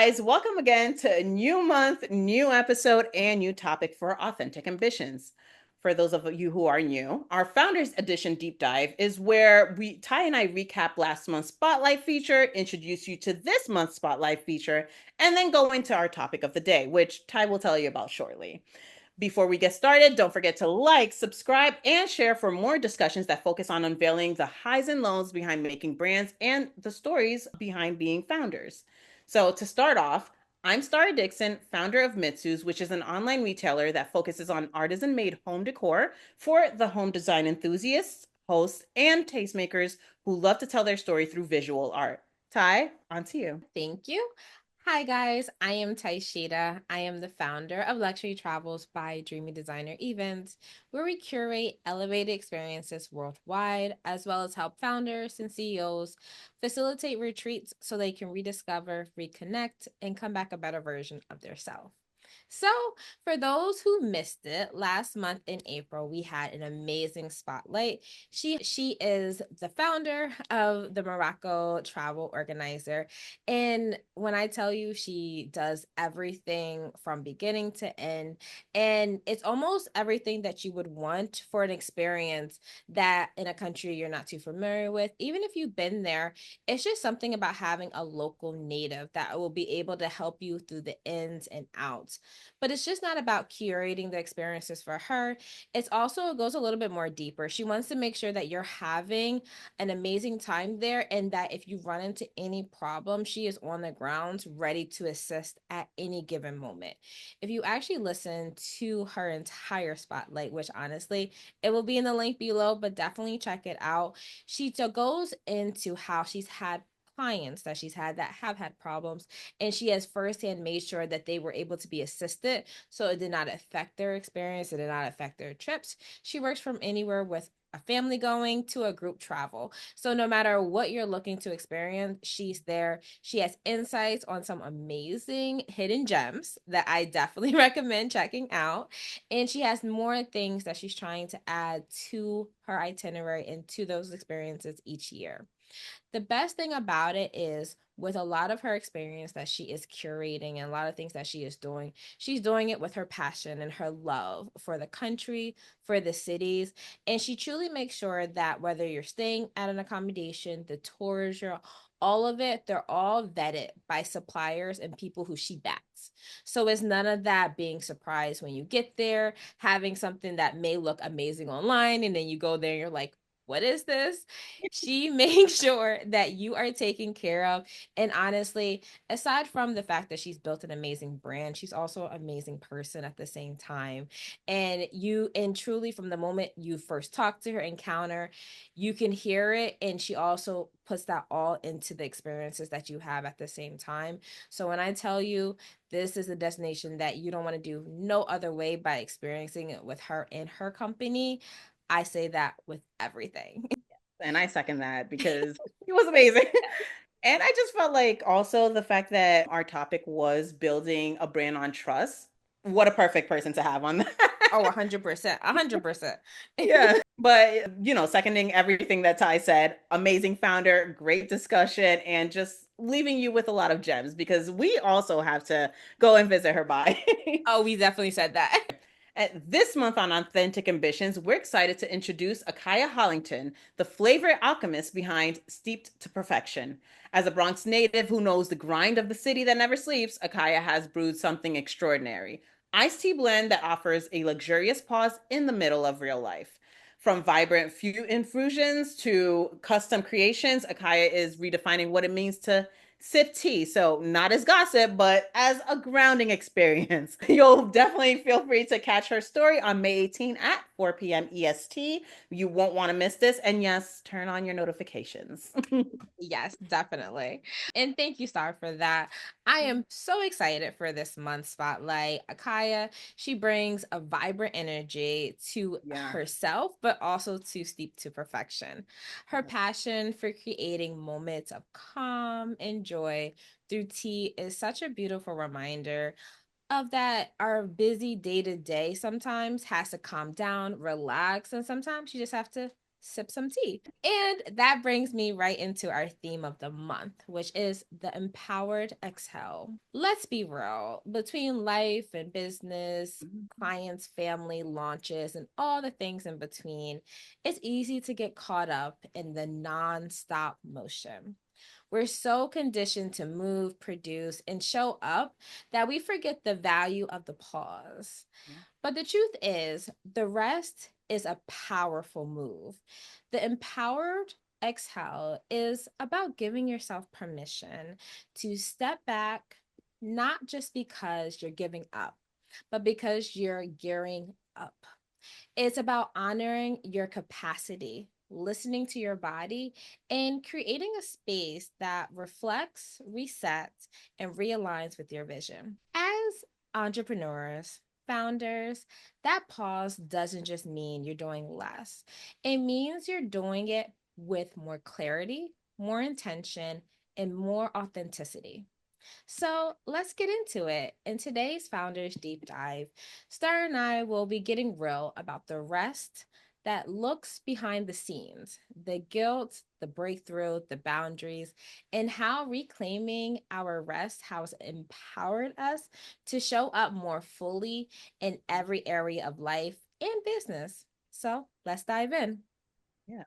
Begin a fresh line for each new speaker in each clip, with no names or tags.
guys, welcome again to a new month, new episode, and new topic for Authentic Ambitions. For those of you who are new, our Founders Edition deep dive is where Ty and I recap last month's Spotlight feature, introduce you to this month's Spotlight feature, and then go into our topic of the day, which Ty will tell you about shortly. Before we get started, don't forget to like, subscribe, and share for more discussions that focus on unveiling the highs and lows behind making brands and the stories behind being founders. So, to start off, I'm Starry Dixon, founder of Mitsu's, which is an online retailer that focuses on artisan made home decor for the home design enthusiasts, hosts, and tastemakers who love to tell their story through visual art. Ty, on to you.
Thank you. Hi, guys. I am Taishida. I am the founder of Luxury Travels by Dreamy Designer Events, where we curate elevated experiences worldwide, as well as help founders and CEOs facilitate retreats so they can rediscover, reconnect, and come back a better version of their self. So, for those who missed it, last month in April, we had an amazing spotlight. She is the founder of the Morocco Travel Organizer. And when I tell you, she does everything from beginning to end. And it's almost everything that you would want for an experience that in a country you're not too familiar with. Even if you've been there, it's just something about having a local native that will be able to help you through the ins and outs. But it's just not about curating the experiences for her. It's also, it goes a little bit more deeper. She wants to make sure that you're having an amazing time there, and that if you run into any problem, she is on the ground ready to assist at any given moment. If you actually listen to her entire spotlight, which honestly, it will be in the link below, but definitely check it out. She goes into how she's had clients that she's had that have had problems, and she has firsthand made sure that they were able to be assisted so it did not affect their experience, it did not affect their trips. She works from anywhere with a family going to a group travel. So no matter what you're looking to experience, she's there. She has insights on some amazing hidden gems that I definitely recommend checking out. And she has more things that she's trying to add to her itinerary and to those experiences each year. The best thing about it is, with a lot of her experience that she is curating and a lot of things that she is doing, she's doing it with her passion and her love for the country, for the cities. And she truly makes sure that whether you're staying at an accommodation, the tours, all of it, they're all vetted by suppliers and people who she backs. So it's none of that being surprised when you get there, having something that may look amazing online, and then you go there and you're like, what is this? She makes sure that you are taken care of. And honestly, aside from the fact that she's built an amazing brand, she's also an amazing person at the same time. And truly, from the moment you first talk to her, encounter, you can hear it. And she also puts that all into the experiences that you have at the same time. So when I tell you, this is a destination that you don't want to do no other way by experiencing it with her in her company, I say that with everything.
And I second that because it was amazing. And I just felt like also the fact that our topic was building a brand on trust. What a perfect person to have on that.
Oh, 100%. 100%.
Yeah. But, seconding everything that Ty said, amazing founder, great discussion, and just leaving you with a lot of gems because we also have to go and visit her by.
Oh, we definitely said that.
This month on Authentic Ambitions, we're excited to introduce Akiah Hollington, the flavor alchemist behind Steeped to Perfection. As a Bronx native who knows the grind of the city that never sleeps, Akiah has brewed something extraordinary. Iced tea blend that offers a luxurious pause in the middle of real life. From vibrant few infusions to custom creations, Akiah is redefining what it means to sip tea. So, not as gossip, but as a grounding experience. You'll definitely feel free to catch her story on May 18 at 4 p.m. EST. You won't want to miss this. And yes, turn on your notifications.
Yes, definitely. And thank you, Star, for that. I am so excited for this month's spotlight. Akaya, she brings a vibrant energy to
Yeah.
herself, but also to Steep to Perfection. Her passion for creating moments of calm and joy through tea is such a beautiful reminder of that our busy day to day sometimes has to calm down, relax, and sometimes you just have to sip some tea. And that brings me right into our theme of the month, which is the empowered exhale. Let's be real, between life and business,
Mhm.
clients, family, launches, and all the things in between, it's easy to get caught up in the non-stop motion. We're so conditioned to move, produce, and show up that we forget the value of the pause.
Yeah.
But the truth is, the rest is a powerful move. The empowered exhale is about giving yourself permission to step back, not just because you're giving up, but because you're gearing up. It's about honoring your capacity, listening to your body, and creating a space that reflects, resets, and realigns with your vision. As entrepreneurs, founders, that pause doesn't just mean you're doing less, it means you're doing it with more clarity, more intention, and more authenticity. So let's get into it. In today's Founders Deep Dive, Star and I will be getting real about the rest that looks behind the scenes, the guilt, the breakthrough, the boundaries, and how reclaiming our rest has empowered us to show up more fully in every area of life and business. So let's dive in.
Yeah.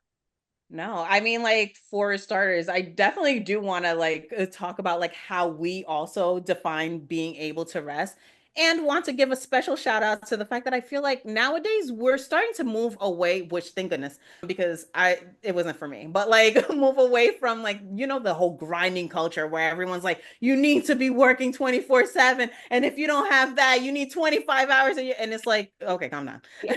No, I mean, like for starters, I definitely do want to talk about like how we also define being able to rest and want to give a special shout out to the fact that I feel like nowadays we're starting to move away, which thank goodness, because it wasn't for me, but like move away from like, the whole grinding culture where everyone's like, you need to be working 24/7. And if you don't have that, you need 25 hours a year. And it's like, okay, calm down.
Yeah.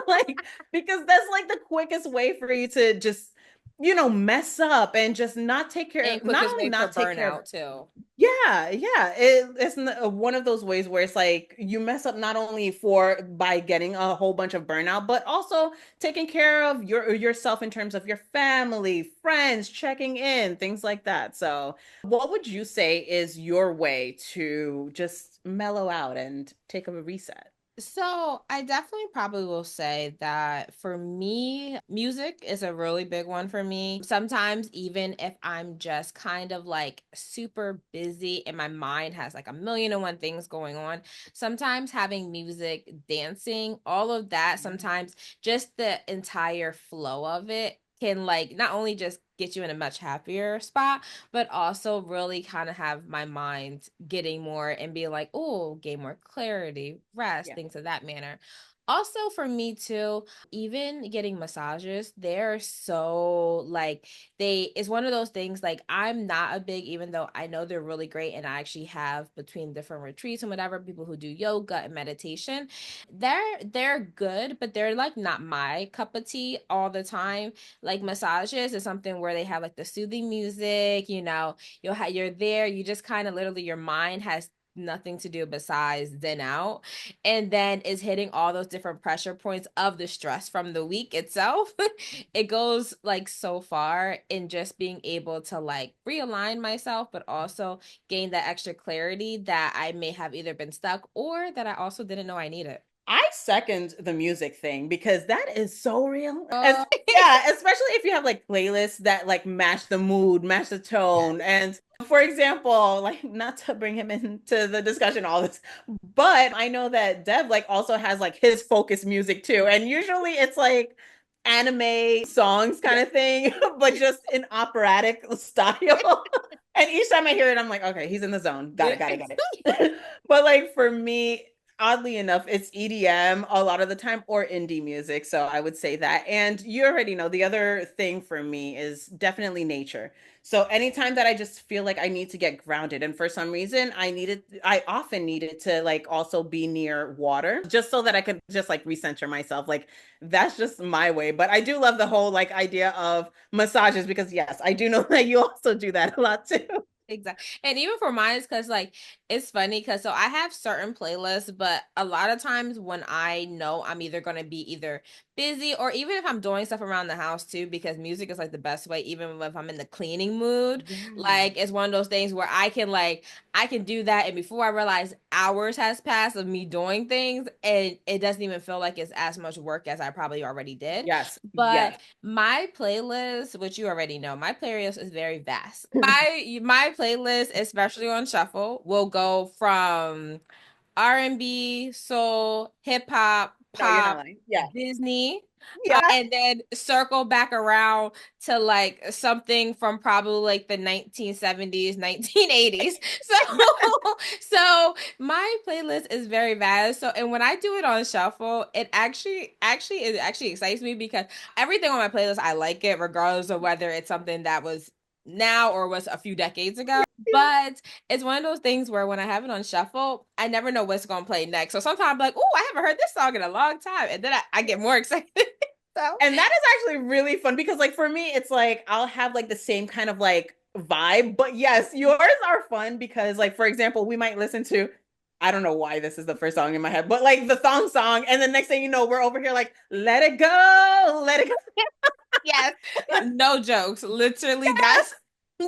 Like, because that's like the quickest way for you to just mess up and just not take care
And
of, not
quickest
only
way for
not take care of,
burnout, too.
yeah, one of those ways where it's like you mess up not only for by getting a whole bunch of burnout, but also taking care of yourself in terms of your family, friends, checking in, things like that. So, what would you say is your way to just mellow out and take a reset?
So I definitely probably will say that for me, music is a really big one for me. Sometimes, even if I'm just kind of like super busy and my mind has like a million and one things going on, sometimes having music, dancing, all of that,
Yeah.
sometimes just the entire flow of it can like not only just get you in a much happier spot, but also really kind of have my mind getting more and be like, oh, gain more clarity, rest,
Yeah.
things of that manner. Also, for me too, even getting massages, they're so like it's one of those things like I'm not a big, even though I know they're really great, and I actually have between different retreats and whatever, people who do yoga and meditation, they're good, but they're like not my cup of tea all the time. Like massages is something where they have like the soothing music, you're there, you just kind of literally your mind has nothing to do besides zen out, and then is hitting all those different pressure points of the stress from the week itself. It goes like so far in just being able to like realign myself, but also gain that extra clarity that I may have either been stuck or that I also didn't know I needed.
I second the music thing because that is so real.
uh,
Yeah, especially if you have like playlists that like match the mood, match the tone. And for example, like not to bring him into the discussion all this, but I know that Dev like also has like his focus music too. And usually it's like anime songs kind
yeah.
of thing, but just in operatic style. And each time I hear it, I'm like, okay, he's in the zone. Got it, got it, got it. But like for me, oddly enough, it's EDM a lot of the time or indie music. So I would say that. And you already know the other thing for me is definitely nature. So anytime that I just feel like I need to get grounded, and for some reason I often needed to like also be near water just so that I could just like recenter myself. Like that's just my way. But I do love the whole like idea of massages because yes, I do know that you also do that a lot too.
Exactly. And even for mine, because like it's funny because I have certain playlists, but a lot of times when I know I'm either gonna be either busy, or even if I'm doing stuff around the house too, because music is like the best way, even if I'm in the cleaning mood.
Yeah.
Like it's one of those things where I can do that, and before I realize hours has passed of me doing things, and it doesn't even feel like it's as much work as I probably already did.
Yes.
But
Yes.
my playlist, which you already know, my playlist is very vast. My playlist, especially on shuffle, will go from R&B, soul, hip hop,
No, you're not
pop,
lying. Yeah.
Disney,
Yeah.
and then circle back around to like something from probably like the 1970s, 1980s. So so my playlist is very vast. So and when I do it on shuffle, it actually excites me because everything on my playlist I like it regardless of whether it's something that was now or was a few decades ago.
Yeah.
But it's one of those things where when I have it on shuffle, I never know what's going to play next. So sometimes I'm like, oh, I haven't heard this song in a long time. And then I get more excited. So,
And that is actually really fun because like for me it's like I'll have like the same kind of like vibe, but yes, yours are fun because like for example, we might listen to I don't know why this is the first song in my head, but like the song and the next thing you know, we're over here like let it go, let it go.
yes, no jokes. Literally,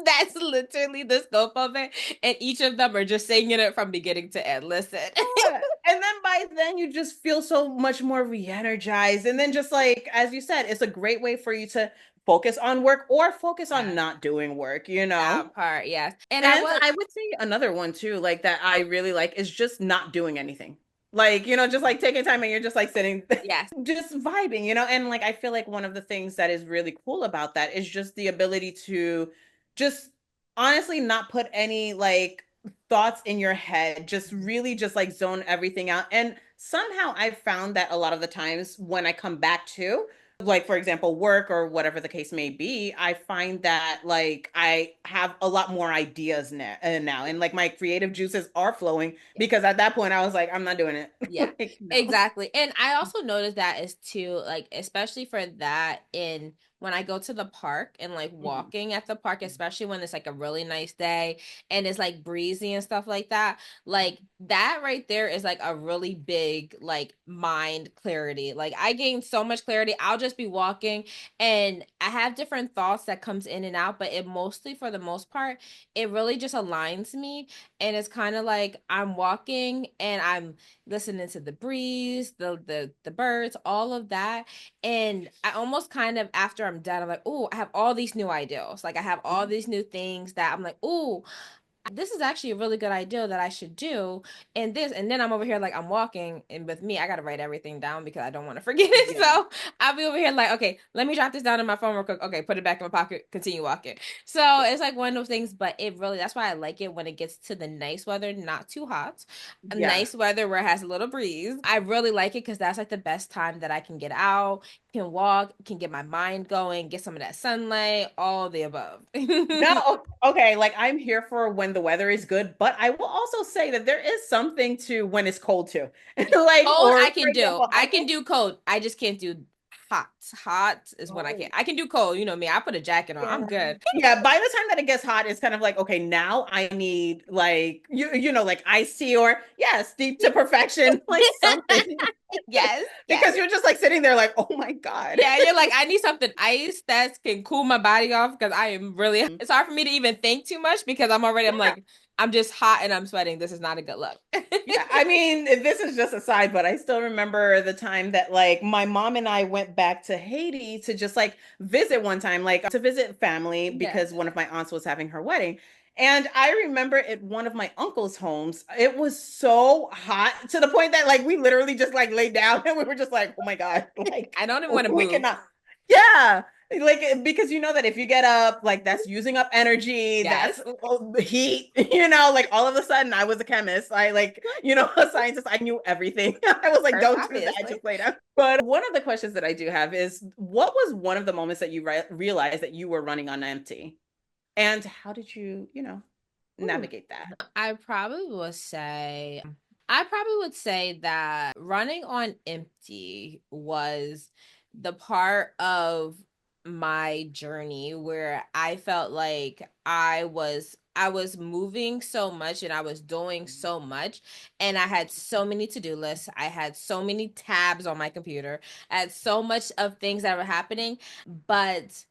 that's literally the scope of it. And each of them are just singing it from beginning to end. Listen.
Yeah. And then by then you just feel so much more re-energized. And then just like as you said, it's a great way for you to focus on work or focus on
Yes,
not doing work, you know?
that part, yes. And I
And
was,
I would say another one too, like that I really like is just not doing anything. Like, you know, just like taking time and you're just like sitting,
yes,
just vibing, you know? And like, I feel like one of the things that is really cool about that is just the ability to just honestly not put any like thoughts in your head, just really just like zone everything out. And somehow I've found that a lot of the times when I come back to, like for example work or whatever the case may be, I find that like I have a lot more ideas now and like my creative juices are flowing
yes.
because at that point I was like I'm not doing it.
Yeah,
Like no.
exactly. And I also noticed that is too, like, especially for that in when I go to the park and like
Mhm.
walking at the park, especially when it's like a really nice day and it's like breezy and stuff like that. Like that right there is like a really big like mind clarity. Like I gain so much clarity. I'll just be walking and I have different thoughts that comes in and out, but it mostly for the most part, it really just aligns me. And it's kind of like I'm walking and I'm listening to the breeze, the birds, all of that. And I almost kind of after I'm done, I'm like, oh, I have all these new ideas. Like I have all these new things that I'm like, oh, this is actually a really good idea that I should do. And this, and then I'm over here like I'm walking, and with me, I gotta write everything down because I don't want to forget it.
Yeah.
So I'll be over here like, okay, let me jot this down in my phone real quick. Okay, put it back in my pocket, continue walking. So it's like one of those things, but it really that's why I like it when it gets to the nice weather, not too hot. A
Yeah.
nice weather where it has a little breeze. I really like it because that's like the best time that I can get out, can walk, can get my mind going, get some of that sunlight, all of the above.
No, okay, like I'm here for when the weather is good, but I will also say that there is something to when it's cold too. Like,
Cold,
or
I
for
can do.
example,
I can do cold. I just can't do hot. Hot is when I
oh,
can't. I can do cold. You know me. I put a jacket on.
yeah.
I'm good.
Yeah, by the time that it gets hot, it's kind of like, okay, now I need like you know, like iced tea or yeah, steep to perfection, like something.
Yes,
Because
yes.
you're just like sitting there like, oh my God.
Yeah, you're like, I need something ice that can cool my body off because I am really, it's hard for me to even think too much because I'm
Yeah.
like, I'm just hot and I'm sweating. This is not a good look.
Yeah, I mean, this is just a side, but I still remember the time that like my mom and I went back to Haiti to just like visit one time, like to visit family
Yes.
because one of my aunts was having her wedding. And I remember at one of my uncle's homes, it was so hot to the point that like we literally just like laid down and we were just like, oh my God, like
I don't even want to
we
move.
cannot. Yeah. Like because you know that if you get up, like that's using up energy, that's
Yes.
heat, you know, like all of a sudden I was a chemist. I like, you know, a scientist, I knew everything. I was like, don't do that,
Obviously.
just lay down. But one of the questions that I do have is what was one of the moments that you realized that you were running on empty? And how did you, you know,
Ooh.
navigate that?
I probably would say I probably would say that running on empty was the part of my journey where I felt like I was I was moving so much and I was doing so much, and I had so many to-do lists. I had so many tabs on my computer. I had so much of things that were happening, but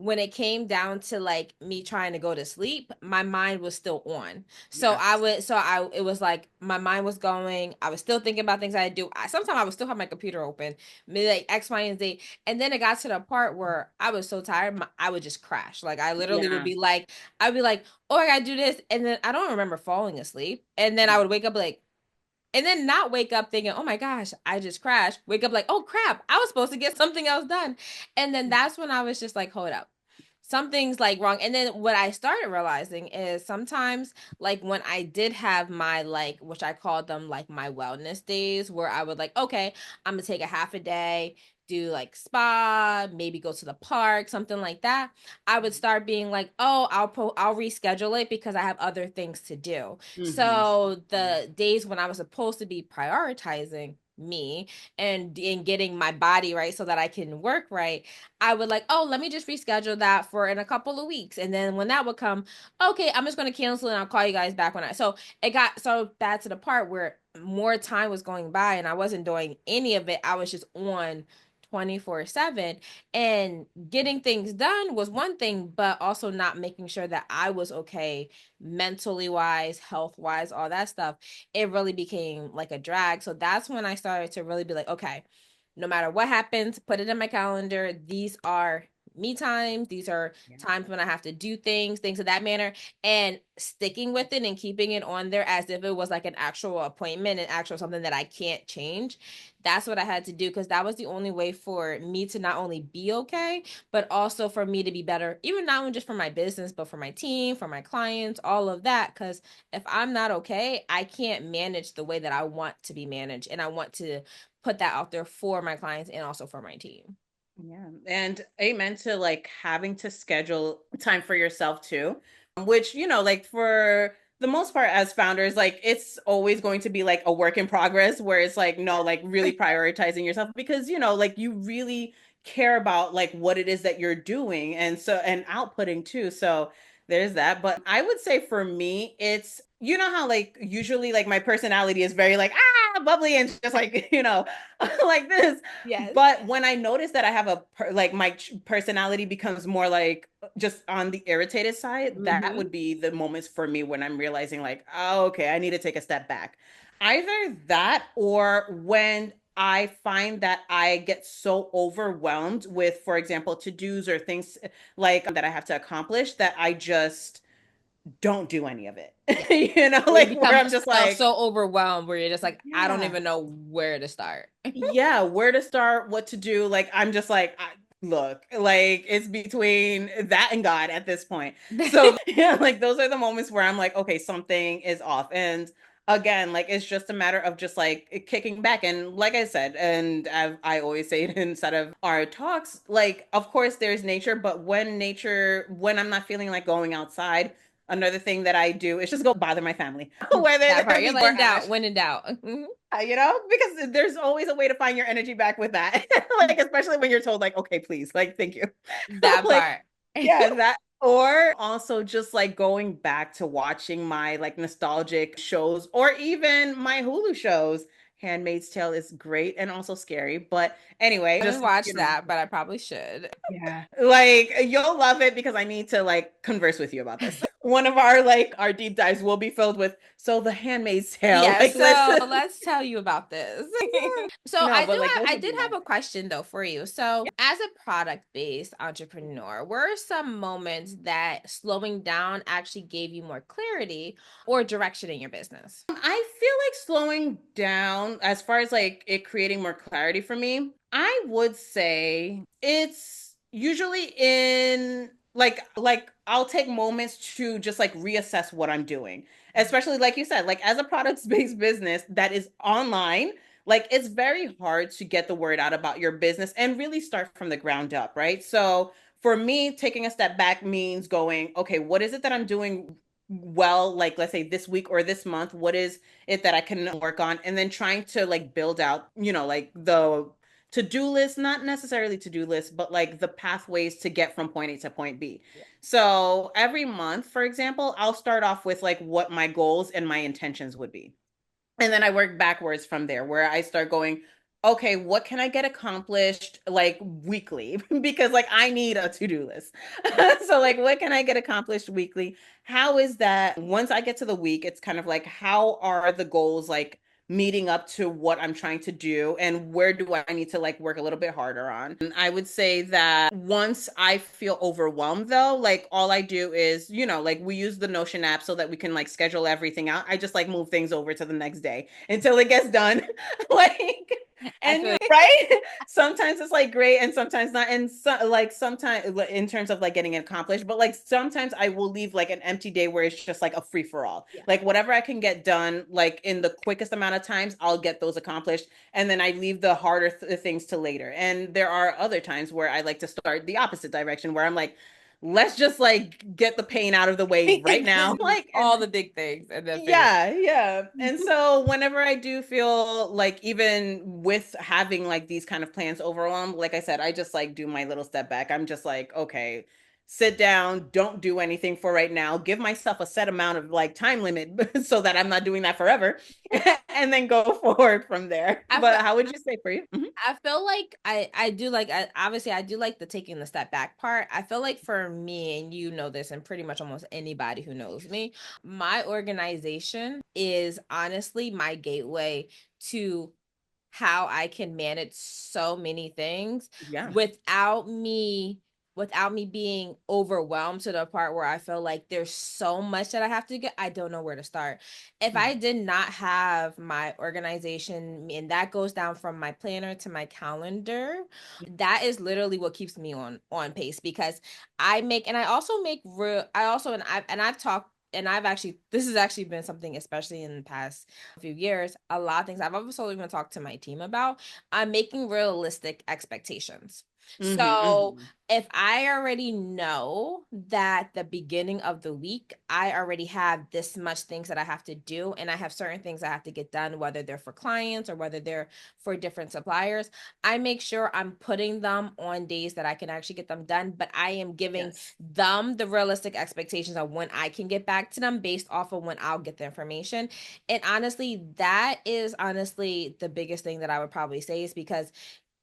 when it came down to like me trying to go to sleep, my mind was still on.
Yes.
It was like my mind was going. I was still thinking about things I do. Sometimes I would still have my computer open, maybe like X, Y, and Z. And then it got to the part where I was so tired, I would just crash. Like I literally would
Yeah.
be like, I'd be like, oh, I gotta do this. And then I don't remember falling asleep. And then I would wake up like, and then not wake up thinking, oh my gosh, I just crashed. Wake up like, oh crap, I was supposed to get something else done. And then that's when I was just like, hold up. Something's like wrong. And then what I started realizing is sometimes, like when I did have my, like, which I called them like my wellness days, where I would like, okay, I'm gonna take a half a day, do like spa, maybe go to the park, something like that. I would start being like, oh, I'll reschedule it because I have other things to do.
Mm-hmm.
So the days when I was supposed to be prioritizing me and in getting my body right so that I can work right, I would like, oh, let me just reschedule that for in a couple of weeks. And then when that would come, okay, I'm just going to cancel and I'll call you guys back when so it got so bad to the part where more time was going by and I wasn't doing any of it. I was just on 24/7, and getting things done was one thing, but also not making sure that I was okay mentally wise, health wise, all that stuff. It really became like a drag. So that's when I started to really be like, okay, no matter what happens, put it in my calendar. These are me times. These are
Yeah.
times when I have to do things of that manner, and sticking with it and keeping it on there as if it was like an actual appointment and actual something that I can't change. That's what I had to do because that was the only way for me to not only be okay, but also for me to be better, even not only just for my business, but for my team, for my clients, all of that. Because if I'm not okay, I can't manage the way that I want to be managed. And I want to put that out there for my clients and also for my team.
Yeah. And amen to like having to schedule time for yourself too, which, like for the most part as founders, like it's always going to be like a work in progress where it's like, no, like really prioritizing yourself because, like you really care about like what it is that you're doing and outputting too. So there's that. But I would say for me, it's, how like usually like my personality is very like, bubbly and just like, like this.
Yes.
But when I notice that I have like my personality becomes more like just on the irritated side, that
Mm-hmm.
would be the moments for me when I'm realizing like, oh, okay, I need to take a step back. Either that or when I find that I get so overwhelmed with, for example, to-dos or things like that I have to accomplish that I just don't do any of it.
Yeah. Where you
Like where
become
I'm just
self
like,
so overwhelmed where you're just like, I don't
yeah.
even know where to start.
Yeah, where to start, what to do. Like, I'm just like, look, like it's between that and God at this point. So, yeah, like those are the moments where I'm like, okay, something is off. And again, like it's just a matter of just like kicking back. And like I said, and I always say it inside of our talks, like, of course, there's nature, but when I'm not feeling like going outside, another thing that I do is just go bother my family, whether
That part.
there
You're
be
like in
DoorDash.
doubt, when in doubt.
Because there's always a way to find your energy back with that. Like, especially when you're told, like, okay, please, like, thank you.
That
Like,
part.
yeah, that, or also just like going back to watching my like nostalgic shows or even my Hulu shows. Handmaid's Tale is great and also scary. But anyway,
I haven't
just,
watched that, but I probably should.
yeah, like you'll love it because I need to like converse with you about this. One of our deep dives will be filled with so the Handmaid's Tale.
Yeah,
Like,
so
listen.
let's tell you about this. So
No, but like those
I
would
did
be
have
mine.
a question though for you. So as a product-based entrepreneur, were some moments that slowing down actually gave you more clarity or direction in your business?
I feel like slowing down as far as like it creating more clarity for me, I would say it's usually in like I'll take moments to just like reassess what I'm doing. Especially like you said, like as a products-based business that is online, like it's very hard to get the word out about your business and really start from the ground up, right? So for me, taking a step back means going, okay, what is it that I'm doing well, like let's say this week or this month, what is it that I can work on, and then trying to like build out, like to-do lists, not necessarily to-do lists, but like the pathways to get from point A to point B.
Yeah.
So every month, for example, I'll start off with like what my goals and my intentions would be. And then I work backwards from there, where I start going, okay, what can I get accomplished like weekly? Because like I need a to-do list. So like what can I get accomplished weekly? How is that once I get to the week, it's kind of like how are the goals like meeting up to what I'm trying to do and where do I need to like work a little bit harder on? And I would say that once I feel overwhelmed though, like all I do is, like we use the Notion app so that we can like schedule everything out. I just like move things over to the next day until it gets done. Like,
I
and
feel like
right, sometimes it's like great and sometimes not, and so, like sometimes in terms of like getting it accomplished, but like sometimes I will leave like an empty day where it's just like a free for all,
yeah.
like whatever I can get done like in the quickest amount of times I'll get those accomplished, and then I leave the harder things to later. And there are other times where I like to start the opposite direction, where I'm like, let's just like get the pain out of the way right now, like, and
all the big things and then figure.
yeah, yeah. And so whenever I do feel like even with having like these kind of plans overwhelmed, like I said, I just like do my little step back. I'm just like, okay, sit down, don't do anything for right now. Give myself a set amount of like time limit so that I'm not doing that forever and then go forward from there.
I
But how would you say for you?
I feel like I do like obviously I do like the taking the step back part. I feel like for me, and you know this, and pretty much almost anybody who knows me, my organization is honestly my gateway to how I can manage so many things
Yeah.
without me being overwhelmed to the part where I feel like there's so much that I have to get. I don't know where to start. If I did not have my organization, and that goes down from my planner to my calendar, that is literally what keeps me on pace, because I make, and I also make real, I also, and I've talked, and I've actually, this has actually been something, especially in the past few years, a lot of things I've also even talked to my team about. I'm making realistic expectations.
Mm-hmm,
So
mm-hmm.
if I already know that the beginning of the week, I already have this much things that I have to do, and I have certain things I have to get done, whether they're for clients or whether they're for different suppliers, I make sure I'm putting them on days that I can actually get them done, but I am giving
Yes.
them the realistic expectations of when I can get back to them based off of when I'll get the information. And honestly, that is honestly the biggest thing that I would probably say, is because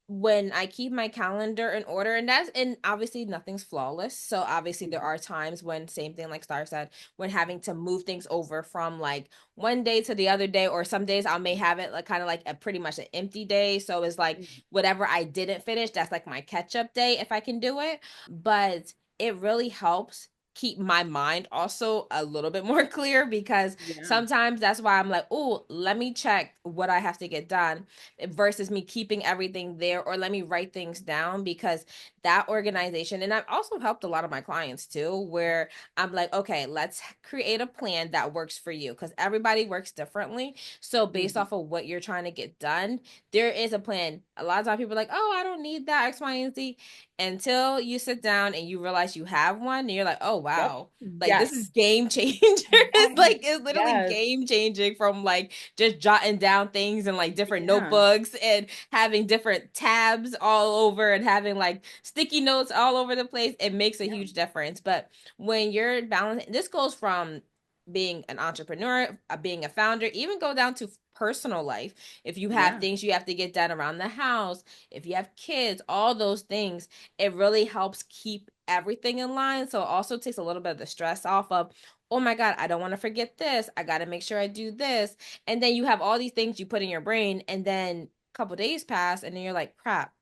when I keep my calendar in order, and obviously nothing's flawless. So obviously there
Mhm.
are times when, same thing like Star said, when having to move things over from like one day to the other day, or some days I may have it like kind of like a pretty much an empty day. So it's like whatever I didn't finish, that's like my catch up day if I can do it. But it really helps keep my mind also a little bit more clear, because
Yeah.
sometimes that's why I'm like, oh, let me check what I have to get done versus me keeping everything there, or let me write things down, because that organization, and I've also helped a lot of my clients too, where I'm like, okay, let's create a plan that works for you, because everybody works differently. So based
Mhm.
off of what you're trying to get done, there is a plan. A lot of times people are like, oh, I don't need that X, Y, and Z, until you sit down and you realize you have one, and you're like, oh
Yep.
wow, like this is
Yes.
game changer. It's
Yes.
like, it's literally
Yes.
game changing, from like just jotting down things in like different
Yeah.
notebooks, and having different tabs all over, and having like sticky notes all over the place. It makes a
Yeah.
huge difference. But when you're balancing, this goes from being an entrepreneur, being a founder, even go down to personal life. If you have
Yeah.
things you have to get done around the house, if you have kids, all those things, it really helps keep everything in line. So it also takes a little bit of the stress off of, oh my God, I don't want to forget this. I got to make sure I do this. And then you have all these things you put in your brain, and then a couple days pass, and then you're like, crap,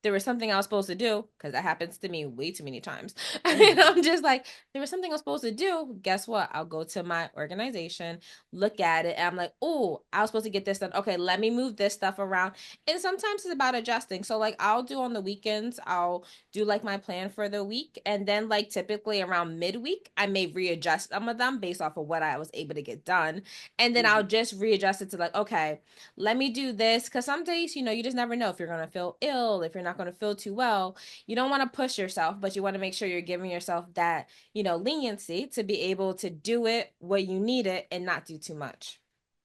there was something I was supposed to do, because that happens to me way too many times. And
Mhm.
I'm just like, there was something I was supposed to do. Guess what? I'll go to my organization, look at it, and I'm like, oh, I was supposed to get this done. Okay, let me move this stuff around. And sometimes it's about adjusting. So like I'll do on the weekends, I'll do like my plan for the week. And then like typically around midweek, I may readjust some of them based off of what I was able to get done. And then I'll
Mhm.
just readjust it to like, okay, let me do this. Cause some days, you just never know if you're gonna feel ill, if you're not gonna feel too well. You don't want to push yourself, but you want to make sure you're giving yourself that, leniency to be able to do it when you need it and not do too much.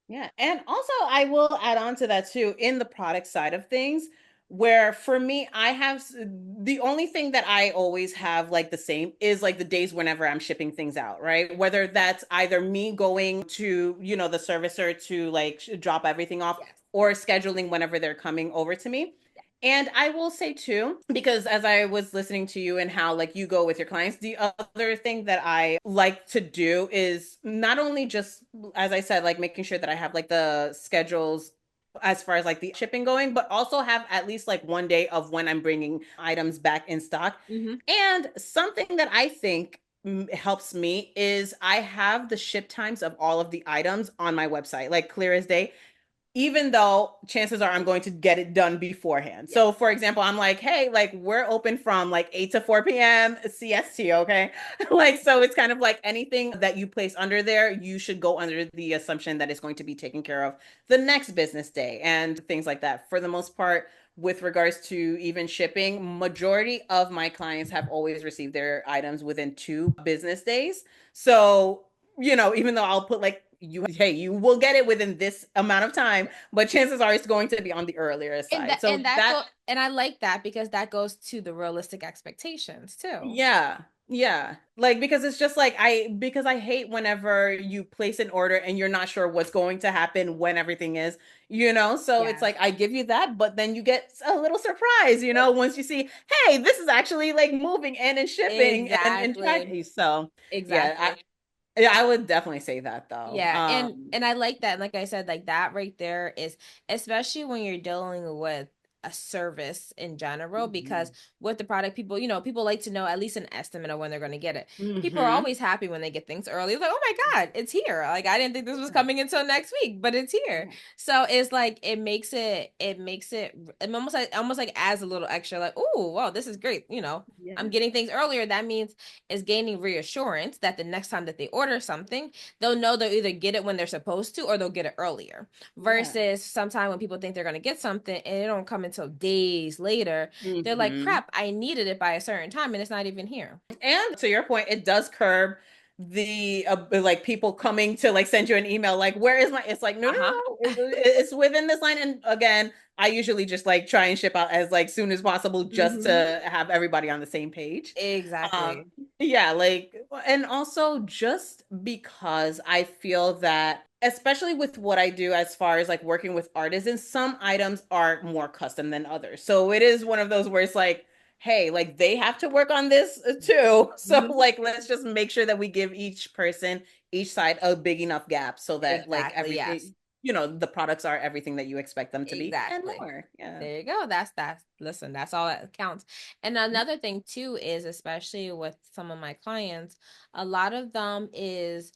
Yeah. And also, I will add on to that too, in the product side of things, where for me, I have the only thing that I always have like the same is like the days whenever I'm shipping things out, right? Whether that's either me going to, the servicer to like drop everything off
Yes.
or scheduling whenever they're coming over to me. And I will say too, because as I was listening to you and how like you go with your clients, the other thing that I like to do is not only just, as I said, like making sure that I have like the schedules as far as like the shipping going, but also have at least like one day of when I'm bringing items back in stock.
Hmm.
And something that I think helps me is I have the ship times of all of the items on my website, like clear as day, even though chances are I'm going to get it done beforehand.
Yeah.
So for example, I'm like, hey, like we're open from like 8 to 4 p.m. CST, okay? Like so it's kind of like anything that you place under there, you should go under the assumption that it's going to be taken care of the next business day and things like that. For the most part, with regards to even shipping, majority of my clients have always received their items within 2 business days. So even though I'll put like hey, you will get it within this amount of time, but chances are it's going to be on the earlier
And
side.
that
So
and that
that
go and I like that because that goes to the realistic expectations too.
yeah. Yeah. Like because it's just like because I hate whenever you place an order and you're not sure what's going to happen when everything is. So it's
Yes.
like I give you that, but then you get a little surprise, once you see, hey, this is actually like moving and shipping and
Exactly.
tracking. So yeah,
Exactly.
I would definitely say that though.
Yeah, and I like that. Like I said, like that right there is especially when you're dealing with a service in general, because
Mhm.
with the product, people, people like to know at least an estimate of when they're going to get it. People are
Mhm.
always happy when they get things early. It's like, oh my God, it's here. Like I didn't think this was
Yeah.
coming until next week, but it's here.
Yeah.
So it's like it almost like adds a little extra, like, oh, wow, this is great. I'm
Yeah.
getting things earlier. That means it's gaining reassurance that the next time that they order something, they'll know they'll either get it when they're supposed to or they'll get it earlier.
Yeah.
Versus sometimes when people think they're going to get something and it don't come until days later, they're like,
Hmm.
crap, I needed it by a certain time and it's not even here.
And to your point, it does curb the like people coming to like send you an email like, where is my, it's like, no, no,
Uh-huh.
no, it's within this line. And again, I usually just like try and ship out as like soon as possible just
Mm-hmm.
to have everybody on the same page. um
Exactly.
yeah, like, and also just because I feel that especially with what I do as far as like working with artisans, some items are more custom than others. So it is one of those where it's like, hey, like they have to work on this too. So
Mm-hmm.
like let's just make sure that we give each person, each side a big enough gap so that like
Exactly. Yes.
the products are everything that you expect them to be and
Exactly.
more. Yeah.
There you go. Listen, that's all that counts. And another thing too is, especially with some of my clients, a lot of them is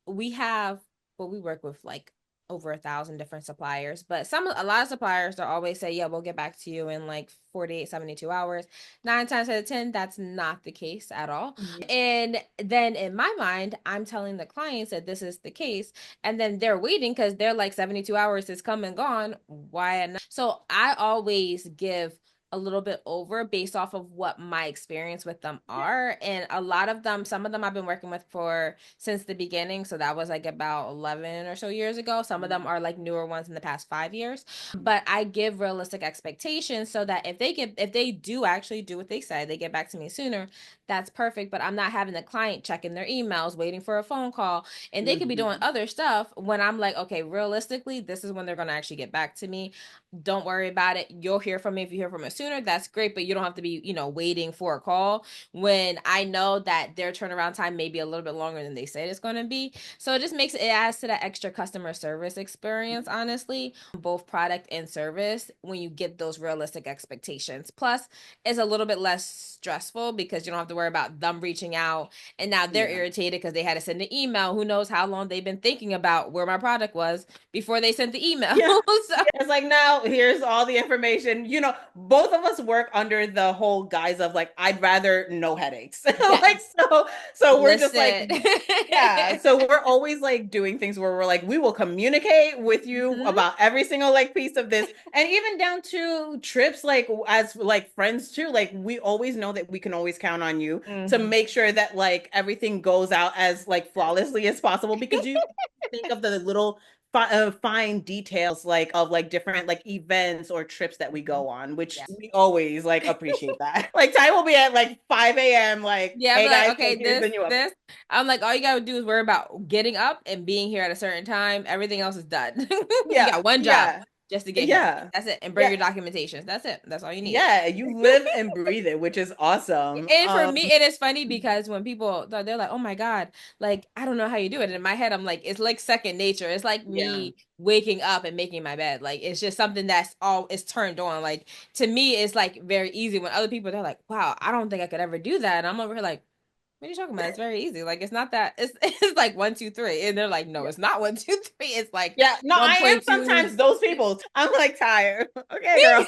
we have well, we work with like over 1,000 different suppliers, but a lot of suppliers, they'll always say, yeah, we'll get back to you in like 48, 72 hours. 9 times out of 10, that's not the case at all.
Yeah.
And then in my mind, I'm telling the clients that this is the case, and then they're waiting because they're like 72 hours is come and gone. Why not? So I always give a little bit over based off of what my experience with them are. And a lot of them, some of them I've been working with for since the beginning. So that was like about 11 or so years ago. Some of them are like newer ones in the past 5 years. But I give realistic expectations so that if they do actually do what they say, they get back to me sooner, that's perfect. But I'm not having the client checking their emails, waiting for a phone call. And they could be doing
Mhm.
other stuff when I'm like, okay, realistically, this is when they're gonna actually get back to me. Don't worry about it. You'll hear from me. If you hear from us sooner, that's great, but you don't have to be, waiting for a call when I know that their turnaround time may be a little bit longer than they said it's going to be. So it adds to that extra customer service experience, honestly, both product and service, when you get those realistic expectations. Plus, it's a little bit less stressful because you don't have to worry about them reaching out and now they're
Yeah.
irritated because they had to send an email. Who knows how long they've been thinking about where my product was before they sent the email.
Yeah.
So
Yeah, it's like now here's all the information. Both of us work under the whole guise of like, I'd rather no headaches.
yeah,
Like so we're just like,
listen.
yeah. So we're always like doing things where we're like, we will communicate with you
Mhm.
about every single like piece of this. And even down to trips, like as like friends too. Like we always know that we can always count on you to
Mhm.
make sure that like everything goes out as like flawlessly as possible because you think of the little fine details like of like different like events or trips that we
Mhm.
go on, which
Yeah.
we always like appreciate that. Like Ty will be at like 5 a.m. like,
Yeah, I'd be
hey
like,
guys,
okay,
like here's the new update.
this. I'm like, all you gotta do is worry about getting up and being here at a certain time. Everything else is done. You
Yeah,
got one job
yeah,
just to get here.
yeah,
That's it. And bring
yeah,
your documentations. That's it. That's all you need.
yeah. You live and breathe it, which is awesome.
And for me, it is funny because when people they're like, "Oh my God, like I don't know how you do it." And in my head, I'm like, it's like second nature. It's like
Yeah.
me waking up and making my bed. Like it's just something that's all it's turned on. Like to me, it's like very easy. When other people they're like, "Wow, I don't think I could ever do that." And I'm over here like, what are you talking about? It's very easy. Like it's not that it's like one, two, three. And they're like, no, it's not one, two, three. It's like
Yeah, no, I am
1.2.
sometimes those people. I'm like tired. Okay, girl.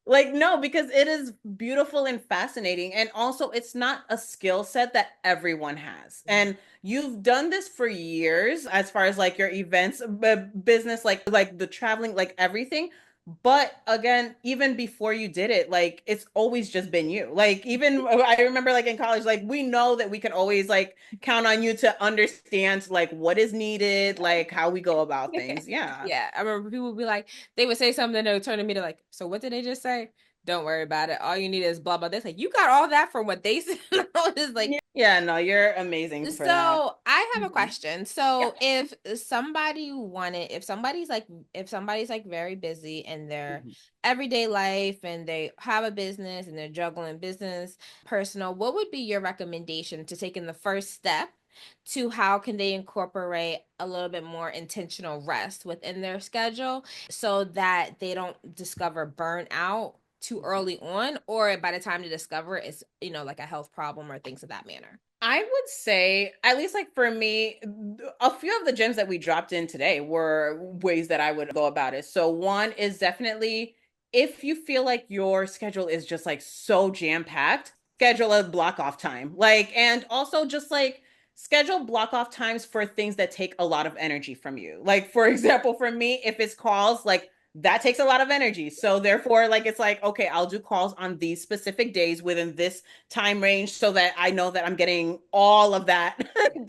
Like, no, because it is beautiful and fascinating. And also, it's not a skill set that everyone has. And you've done this for years as far as like your events business, like the traveling, like everything. But again, even before you did it, like it's always just been you. Like even I remember like in college, like we know that we can always like count on you to understand like what is needed, like how we go about things. Yeah.
Yeah, I remember people would be like, they would say something, they would turn to me to like, so what did they just say? Don't worry about it. All you need is blah blah. They're like, you got all that from what they said. I was just like,
Yeah, no, you're amazing for that.
so I have a
Mhm.
question.
Yeah.
So if somebody's like very busy in their
Mhm.
everyday life and they have a business and they're juggling business, personal, what would be your recommendation to taking the first step to how can they incorporate a little bit more intentional rest within their schedule so that they don't discover burnout too early on or by the time they discover it, it's like a health problem or things of that manner.
I would say, at least like for me, a few of the gems that we dropped in today were ways that I would go about it. So, one is definitely if you feel like your schedule is just like so jam-packed, schedule a block off time. Like, and also just like schedule block off times for things that take a lot of energy from you. Like, for example, for me, if it's calls, like that takes a lot of energy. So, therefore, like, it's like, okay, I'll do calls on these specific days within this time range so that I know that I'm getting all of that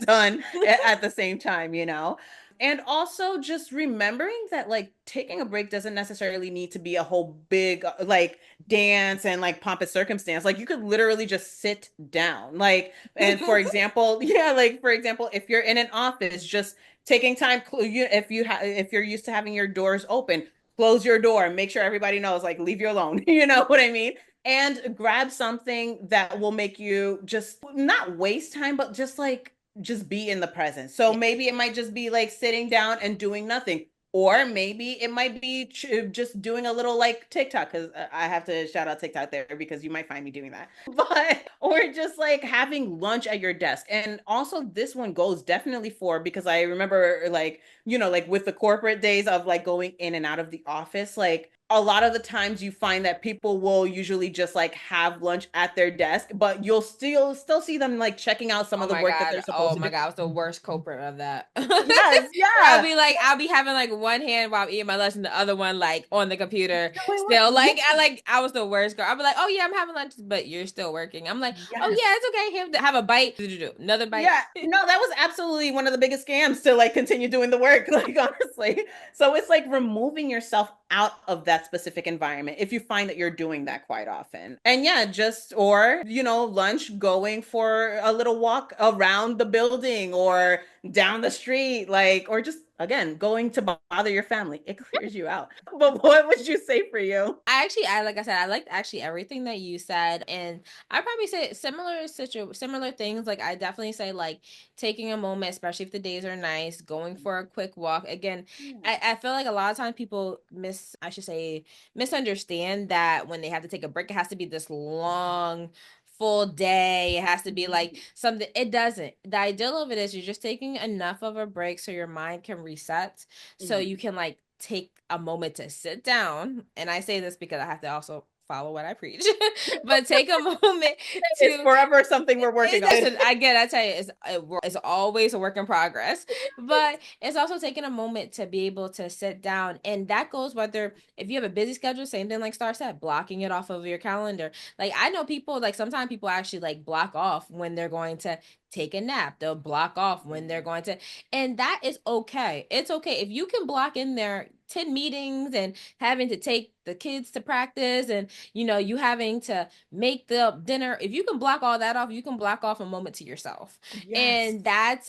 done at the same time, you know? And also just remembering that like taking a break doesn't necessarily need to be a whole big like dance and like pompous circumstance. Like you could literally just sit down. Like, and for example, yeah, like for example, if you're in an office, just taking time, if you're used to having your doors open, close your door, make sure everybody knows, like leave you alone. You know what I mean? And grab something that will make you just not waste time, but just like just be in the present. So
Yeah.
maybe it might just be like sitting down and doing nothing. Or maybe it might be just doing a little like TikTok because I have to shout out TikTok there because you might find me doing that. But or just like having lunch at your desk. And also this one goes definitely for because I remember like like with the corporate days of like going in and out of the office, like a lot of the times you find that people will usually just like have lunch at their desk, but you'll still see them like checking out some
Oh
of the
my
work that
God.
they're supposed
Oh
to
my
do.
God. I was the worst culprit of that.
Yes,
Where
yeah.
I'll be having like one hand while I'm eating my lunch and the other one like on the computer
You're like, what?
still.
Yeah,
I was the worst girl. I'll be like, oh yeah, I'm having lunch, but you're still working. I'm like, oh
yes.
yeah, it's okay. Have a bite. Another bite.
Yeah, no, that was absolutely one of the biggest scams to like continue doing the work, like honestly. So it's like removing yourself out of that specific environment if you find that you're doing that quite often. And yeah, just or lunch going for a little walk around the building or down the street, like or just again going to bother your family. It clears you out. But what would you say for you?
I like I said, I liked actually everything that you said, and I probably say similar things. Like I definitely say like taking a moment, especially if the days are nice, going for a quick walk. Again,
Yeah.
I feel like a lot of times people misunderstand that when they have to take a break, it has to be this long full day. It has to be like something. It doesn't. The ideal of it is you're just taking enough of a break so your mind can reset so you
Mhm.
can like take a moment to sit down. And I say this because I have to also follow what I preach, but take a moment
It's
to
forever something we're working on.
listen, I tell you, it's always a work in progress, but it's also taking a moment to be able to sit down, and that goes whether if you have a busy schedule, same thing like Star said, blocking it off of your calendar. Like I know people, like sometimes people actually like block off when they're going to take a nap. They'll block off when they're going to, and that is okay. It's okay if you can block in there 10 meetings and having to take the kids to practice and you having to make the dinner. If you can block all that off, you can block off a moment to yourself.
Yes.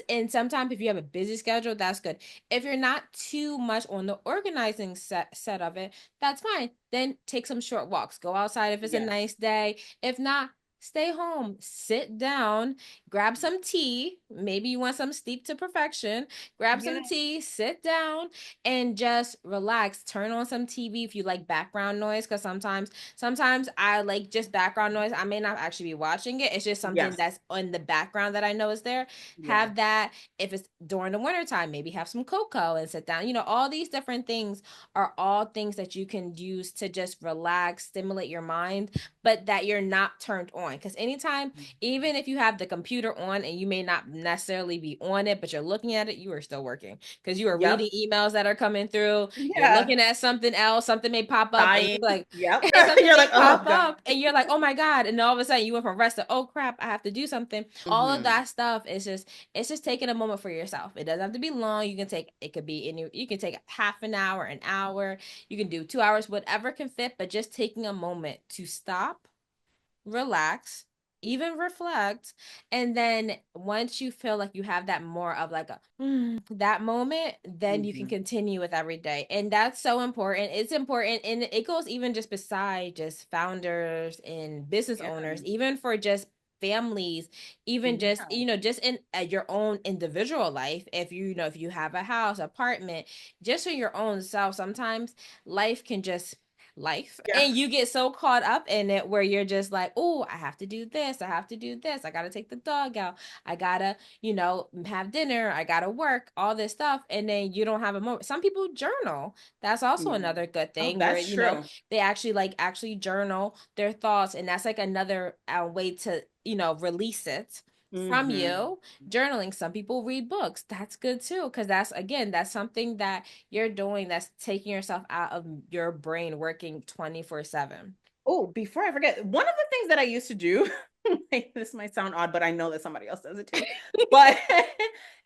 And sometimes if you have a busy schedule, that's good. If you're not too much on the organizing set of it, that's fine. Then take some short walks, go outside if it's a
Yes.
nice day. If not, stay home, sit down, grab some tea. Maybe you want some steep to perfection. Grab
Yeah.
some tea, sit down, and just relax. Turn on some TV if you like background noise, because sometimes I like just background noise. I may not actually be watching it. It's just something
Yes.
that's in the background that I know is there.
Yeah.
Have that. If it's during the wintertime, maybe have some cocoa and sit down. All these different things are all things that you can use to just relax, stimulate your mind, but that you're not turned on. Because anytime, even if you have the computer on and you may not necessarily be on it, but you're looking at it, you are still working because you are
Yep.
reading emails that are coming through. You're
Yeah.
looking at something else, something may pop up, and
Dying.
you're like,
Yep.
and something
You're
may
like, oh
pop
God.
up, and you're like, oh my God. And all of a sudden you went from rest to, oh crap, I have to do something. All of
Hmm.
that stuff is it's just taking a moment for yourself. It doesn't have to be long. It could be you can take half an hour, you can do 2 hours, whatever can fit, but just taking a moment to stop, relax, even reflect. And then once you feel like you have that more of like a that moment, then you can
Hmm.
continue with every day. And that's so important. It's important. And it goes even just beside just founders and business
Yeah.
owners, even for just families, even just,
Yeah.
just in your own individual life. If if you have a house, apartment, just for your own self, sometimes life can just life and
Yes.
you get so caught up in it where you're just like, oh, I have to do this, I have to do this, I gotta take the dog out, I gotta have dinner, I gotta work, all this stuff, and then you don't have a moment. Some people journal. That's also
Mm.
another good
Oh,
thing where
that's true.
they actually journal their thoughts, and that's like another way to release it from
Hmm.
you. Journaling, some people read books, that's good too, because that's something that you're doing that's taking yourself out of your brain working 24/7.
Oh, before I forget, one of the things that I used to do, like, this might sound odd, but I know that somebody else does it too, but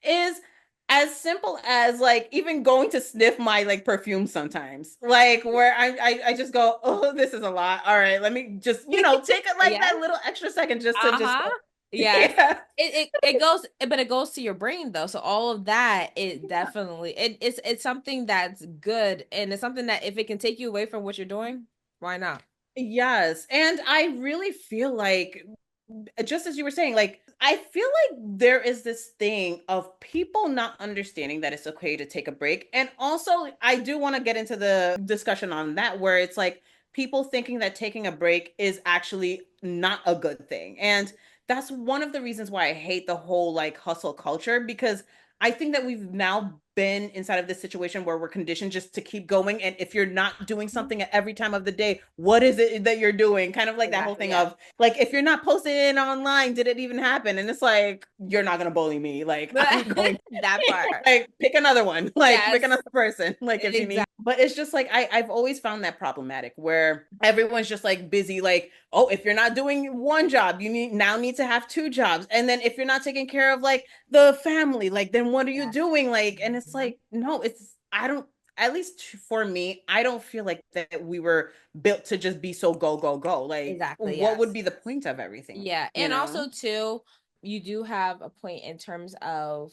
is as simple as like even going to sniff my like perfume sometimes. Like where I just go, oh, this is a lot. All right, let me just, take it like
Yes.
that little extra second just to just
Uh-huh.
go.
Yes.
Yeah.
It goes, but it goes to your brain though. So all of that, it definitely it's something that's good, and it's something that if it can take you away from what you're doing, why not?
Yes. And I really feel like, just as you were saying, like, I feel like there is this thing of people not understanding that it's okay to take a break. And also, I do want to get into the discussion on that, where it's like people thinking that taking a break is actually not a good thing. And that's one of the reasons why I hate the whole like hustle culture, because I think that we've now been inside of this situation where we're conditioned just to keep going. And if you're not doing
Mhm.
something at every time of the day, what is it that you're doing? Kind of like that whole
Exactly.
thing
Yes.
of like, if you're not posting it online, did it even happen? And it's like, you're not going to bully me. Like, I'm going,
That part.
like, pick another one, like, pick
Yes.
another person, like, if you need.
Exactly.
But it's just like, I've always found that problematic where everyone's just like busy, like, oh, if you're not doing one job, you need to have two jobs. And then if you're not taking care of like the family, like, then what are you
Yes.
doing? Like, and it's
Mhm.
like, no, I don't, at least for me, I don't feel like that we were built to just be so go, go, go. Like,
Exactly.
what would
Yes.
be the point of everything,
Yeah,
you
and
know?
also too, you do have a point in terms of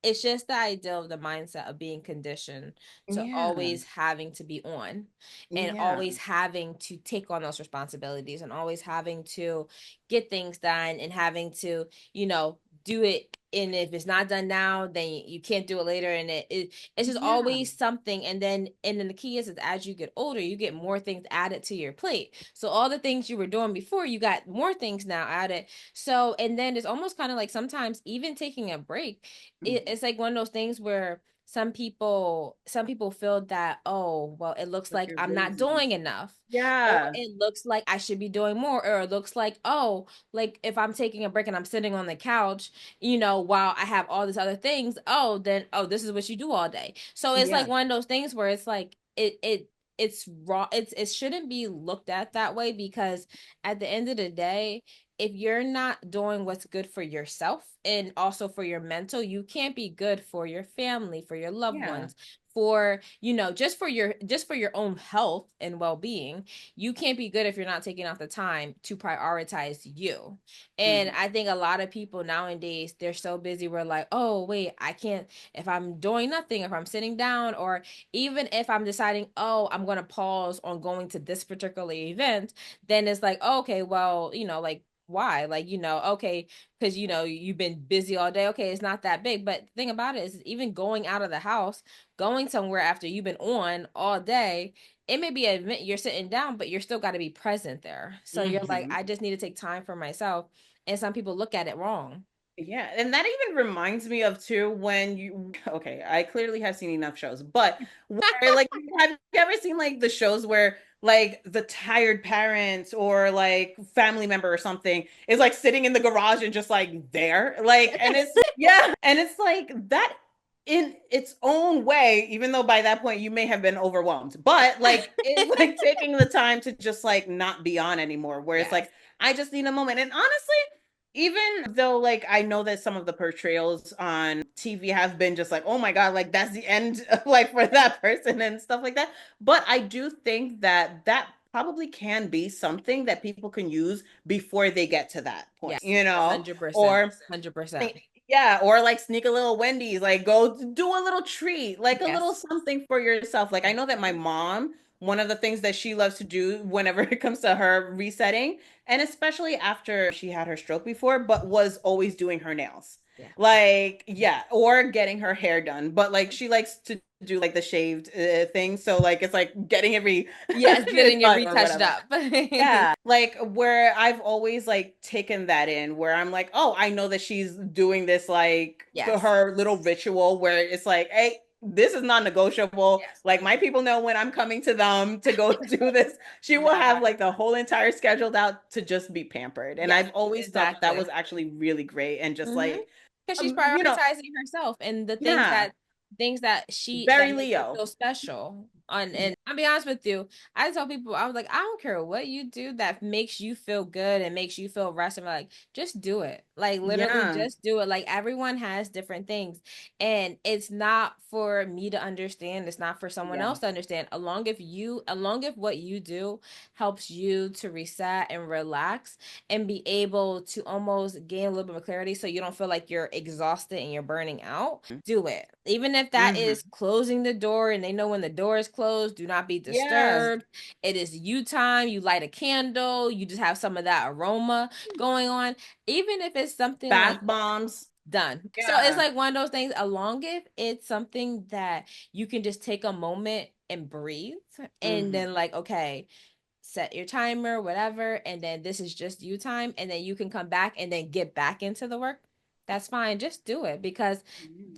it's just the idea of the mindset of being conditioned to
Yeah.
always having to be on and
Yeah.
always having to take on those responsibilities and always having to get things done and having to, do it. And if it's not done now, then you can't do it later. And it's just
Yeah.
always something. And then the key is as you get older, you get more things added to your plate. So all the things you were doing before, you got more things now added. And then it's almost kind of like sometimes even taking a break,
Mhm.
it's like one of those things where some people feel that, oh, well, it looks
Like
like
you're
I'm not
lazy.
doing enough. Or
Yeah.
it looks like I should be doing more, or it looks like, oh, like if I'm taking a break and I'm sitting on the couch, while I have all these other things, oh, then oh, this is what you do all day. So it's like
Yeah.
one of those things where it's like it's raw. It shouldn't be looked at that way, because at the end of the day, if you're not doing what's good for yourself and also for your mental, you can't be good for your family, for your loved
Yeah.
ones, for just for your own health and well-being. You can't be good if you're not taking out the time to prioritize you. And
Hmm.
I think a lot of people nowadays, they're so busy, we're like, oh wait, I can't, if I'm doing nothing, if I'm sitting down, or even if I'm deciding, oh, I'm going to pause on going to this particular event, then it's like, oh, okay, well, like, why? Like, okay, because you've been busy all day. Okay, it's not that big. But the thing about it is, even going out of the house, going somewhere after you've been on all day, it may be an event you're sitting down, but you're still got to be present there. So you're like,
Hmm.
I just need to take time for myself. And some people look at it wrong.
Yeah, and that even reminds me of too when you okay, I clearly have seen enough shows, but where like have you ever seen like the shows where like the tired parents or like family member or something is like sitting in the garage and just like there? Like and it's yeah, and it's like that in its own way, even though by that point you may have been overwhelmed, but like it's like taking the time to just like not be on anymore, where it's
Yes.
like I just need a moment. And honestly, even though like I know that some of the portrayals on TV have been just like, oh my God, like that's the end like for that person and stuff like that. But I do think that that probably can be something that people can use before they get to that point,
Yes. 100%.
or
100%.
yeah, or like sneak a little Wendy's, like go do a little treat, like a little
Yes.
something for yourself. Like I know that my mom, one of the things that she loves to do whenever it comes to her resetting, and especially after she had her stroke before, but was always doing her nails.
Yeah.
Like, yeah, or getting her hair done. But like she likes to do like the shaved thing. So like it's like getting every
Yes, getting it
cut or
retouched
whatever.
up.
Yeah, like where I've always like taken that in where I'm like, oh, I know that she's doing this like
Yes.
her little ritual where it's like, hey, this is non-negotiable.
Yes.
Like my people know when I'm coming to them to go do this. She will have like the whole entire scheduled out to just be pampered. And
Yes,
I've always thought that that
exactly.
was actually really great and just
Mm-hmm.
like
Because she's
you know,
prioritizing herself and the things
yeah,
that
very
make her
Leo.
feel special. And I'll be honest with you, I tell people, I was like, I don't care what you do that makes you feel good and makes you feel rested. Like, just do it. Like, literally,
Yeah.
just do it. Like, everyone has different things, and it's not for me to understand. It's not for someone
Yeah.
else to understand. Along if what you do helps you to reset and relax and be able to almost gain a little bit of clarity, so you don't feel like you're exhausted and you're burning out, do it. Even if that
Hmm.
is closing the door and they know when the door is closed, do not be
Yeah.
disturbed. It is you time. You light a candle, you just have some of that aroma going on. Even if it's something like
Bath bombs.
done. So it's
Yeah.
like one of those things, along if it's something that you can just take a moment and breathe, and
Hmm.
then like, okay, set your timer, whatever, and then this is just you time, and then you can come back and then get back into the work. That's fine. Just do it, because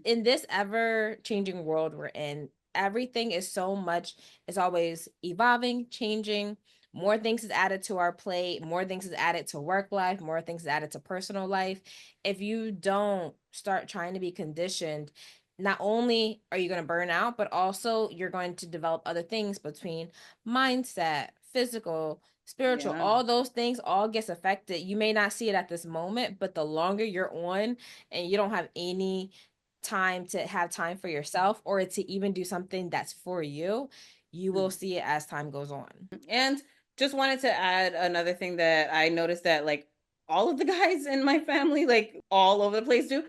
in this ever changing world we're in, everything is so much, it's always evolving, changing. More things is added to our plate, more things is added to work life, more things is added to personal life. If you don't start trying to be conditioned, not only are you going to burn out, but also you're going to develop other things between mindset, physical, spiritual,
Yeah.
all those things all gets affected. You may not see it at this moment, but the longer you're on and you don't have any time to have time for yourself, or to even do something that's for you, you will see it as time goes on.
And just wanted to add another thing that I noticed that like all of the guys in my family, like all over the place, do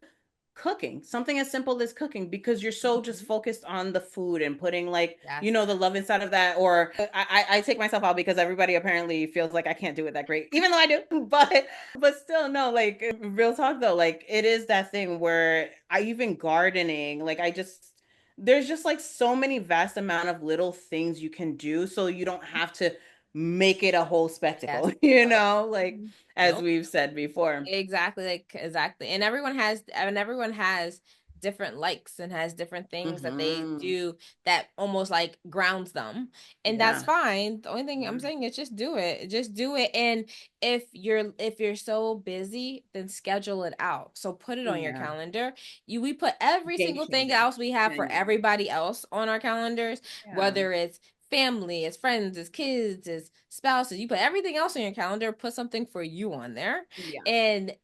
cooking. Something as simple as cooking because you're so just
Mhm.
focused on the food and putting like,
Yes.
the love inside of that. Or I take myself out because everybody apparently feels like I can't do it that great, even though I do. But still, no, like real talk though, like it is that thing where I even gardening, like I just there's just like so many vast amount of little things you can do so you don't have to make it a whole spectacle,
Yes.
like
Mhm.
as
Nope.
we've said before.
Exactly, like exactly. And everyone has different likes and has different things that they
Mm-hmm.
do that almost like grounds them. And that's
Yeah.
fine. The only thing I'm
Yeah.
saying is just do it. Just do it. And if you're so busy, then schedule it out. So put it on your
Yeah.
calendar. We put every
Game
single thing
changer.
else we have for
Genuinely.
everybody else on our calendars,
Yeah.
whether it's family, it's friends, it's kids, it's spouses. You put everything else on your calendar, put something for you on there.
Yeah.
And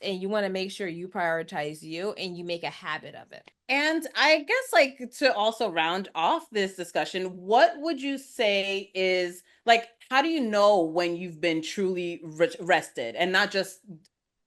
you want to make sure you prioritize you and you make a habit of it.
And I guess, like, to also round off this discussion, what would you say is like, how do you know when you've been truly rested and not just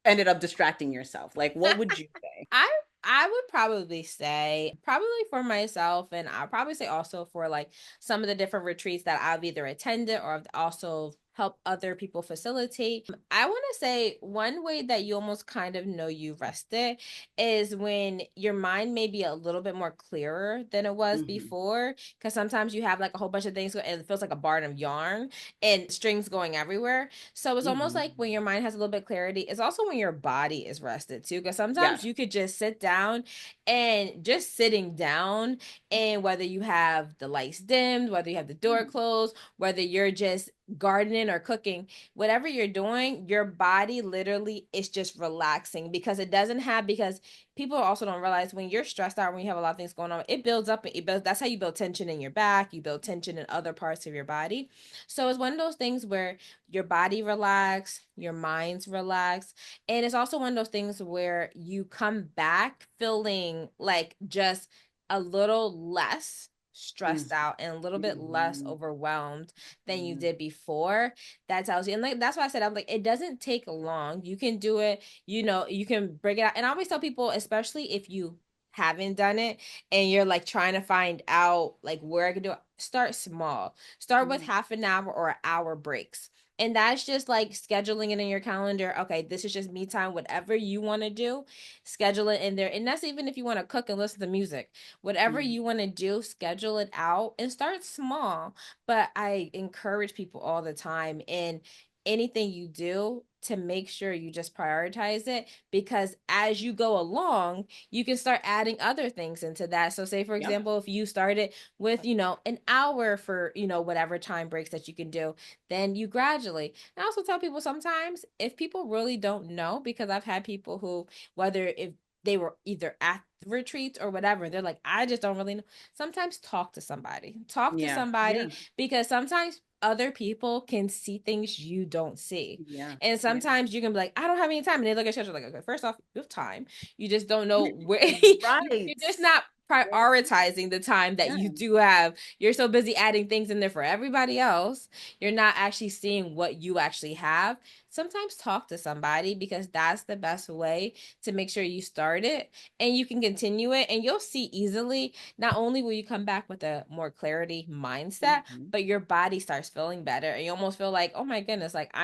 ended up distracting yourself? Like, what would you say?
I I would probably say probably for myself, and I'll probably say also for like some of the different retreats that I've either attended or I've also helped other people facilitate. I want to say one way that you almost kind of know you rested is when your mind may be a little bit more clearer than it was
Hmm.
before. Because sometimes you have like a whole bunch of things and it feels like a barn of yarn and strings going everywhere. So it's almost
Hmm.
like when your mind has a little bit of clarity, it's also when your body is rested too. Because sometimes
Yes.
you could just sit down and just sitting down, and whether you have the lights dimmed, whether you have the door closed, whether you're just gardening or cooking, whatever you're doing, your body literally is just relaxing because it doesn't have, because people also don't realize when you're stressed out, when you have a lot of things going on, it builds up, it builds, that's how you build tension in your back, you build tension in other parts of your body. So it's one of those things where your body relax, your mind's relax, and it's also one of those things where you come back feeling like just a little less stressed out and a little bit less
Mm-hmm.
overwhelmed than you
Yeah.
did before. That tells you, and like that's why I said I'm like it doesn't take long. You can do it, you can break it out. And I always tell people, especially if you haven't done it and you're like trying to find out like where I can do it, start small. Start with
Yeah.
half an hour or an hour breaks. And that's just like scheduling it in your calendar. Okay, this is just me time, whatever you want to do, schedule it in there. And that's even if you want to cook and listen to music. Whatever
Mm-hmm.
you want to do, schedule it out and start small. But I encourage people all the time in anything you do to make sure you just prioritize it, because as you go along, you can start adding other things into that. So say for
Yep.
example, if you started with, an hour for, whatever time breaks that you can do, then you gradually. And I also tell people sometimes if people really don't know, because I've had people who, whether if they were either at the retreats or whatever, they're like, I just don't really know. Sometimes talk to somebody. Talk to
Yeah.
somebody
Yeah.
because sometimes other people can see things you don't see.
Yeah.
And
Yeah.
sometimes you can be like, I don't have any time. And they look at you like, okay, first off, you have time. You just don't know where
Right.
you're just not prioritizing the time that
Yeah.
you do have. You're so busy adding things in there for everybody else. You're not actually seeing what you actually have. Sometimes talk to somebody because that's the best way to make sure you start it and you can continue it. And you'll see easily, not only will you come back with a more clarity mindset,
Mhm.
but your body starts feeling better. And you almost feel like, oh my goodness, like